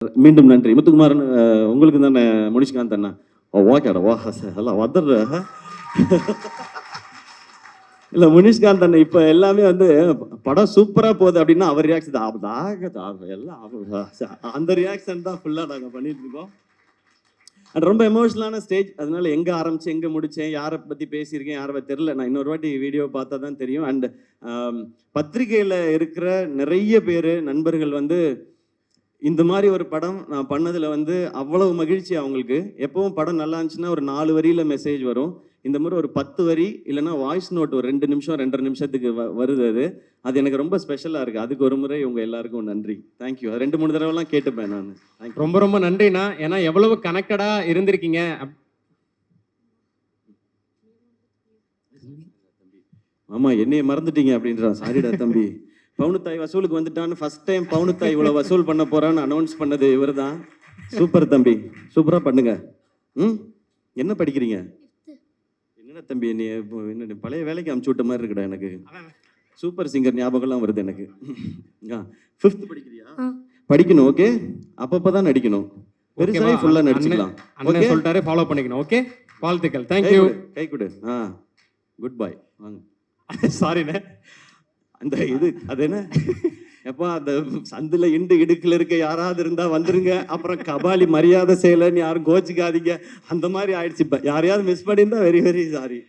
மீண்டும் நன்றி முத்துக்குமாரன். உங்களுக்கு தானே முனிஷ்காந்த் அண்ணா? ஓகேடா வா எல்லாம் வந்துடுற. இல்ல முனிஷ்காந்த் அண்ணன் இப்ப எல்லாமே வந்து படம் சூப்பரா போகுது அப்படின்னா அவர் ரியாக்ஷன் எல்லாம் அந்த ரியாக்ஷன் தான் ஃபுல்லா நாங்க பண்ணிட்டு இருக்கோம். ரொம்ப எமோஷனலான ஸ்டேஜ். அதனால எங்க ஆரம்பிச்சு எங்க முடிச்சேன், யாரை பத்தி பேசியிருக்கேன், யாரை தெரியல. நான் இன்னொரு வாட்டி வீடியோ பார்த்தா தான் தெரியும். அண்ட் பத்திரிகையில இருக்கிற நிறைய பேர் நண்பர்கள் வந்து இந்த மாதிரி ஒரு படம் நான் பண்ணதுல வந்து அவ்வளவு மகிழ்ச்சி அவங்களுக்கு. எப்பவும் படம் நல்லா இருந்துச்சுன்னா ஒரு 4 வரியில மெசேஜ் வரும். இந்த மாதிரி ஒரு 10 வரி இல்லைன்னா வாய்ஸ் நோட் ஒரு 2 நிமிஷம் 2.5 நிமிஷத்துக்கு வருது. அது எனக்கு ரொம்ப ஸ்பெஷலா இருக்கு. அதுக்கு ஒரு முறை உங்க எல்லாருக்கும் நன்றி. தேங்க்யூ. 2-3 தடவைலாம் கேட்டுப்பேன் நான். ரொம்ப ரொம்ப நன்றிண்ணா. ஏன்னா எவ்வளவு கனெக்டடா இருந்திருக்கீங்க. ஆமா என்னைய மறந்துட்டீங்க அப்படின்றான். சாரிடா தம்பி. பவுனுத்தாய் வசூலுக்கு வந்துட்டான்னு ஃபர்ஸ்ட் டைம் பவுனுத்தாய் இவ்வளவு வசூல் பண்ண போறான்னு அனௌன்ஸ் பண்ணது இவர் தான். சூப்பர் தம்பி, சூப்பரா பண்ணுங்க. என்ன படிக்கிறீங்க? என்னடா தம்பி என்ன பழைய வேலைக்கு அமுச்சு விட்ட மாதிரி இருக்குடா எனக்கு. சூப்பர் சிங்கர் ஞாபகம்லாம் வருது எனக்கு. 5th படிக்கிறியா? படிக்கணும். ஓகே, அப்பப்பதான் நடிக்கணும். பெருசாகி ஃபுல்லா நடிச்சுக்கலாம். அண்ணன் சொல்லிட்டாரு, ஃபாலோ பண்ணிக்கணும். ஓகே, வாழ்த்துக்கள். தேங்க்யூ. கை கொடு. குட் பாய். வாங்க. சாரிண்ணே. அந்த இது அது என்ன எப்போ அந்த சந்தில இடுக்குல இருக்க யாராவது இருந்தா வந்துருங்க. அப்புறம் கபாலி மரியாதை செய்யலன்னு யாரும் கோச்சிக்காதீங்க. அந்த மாதிரி ஆயிடுச்சு. இப்ப யாரையாவது மிஸ் பண்ணியிருந்தா வெரி வெரி சாரி.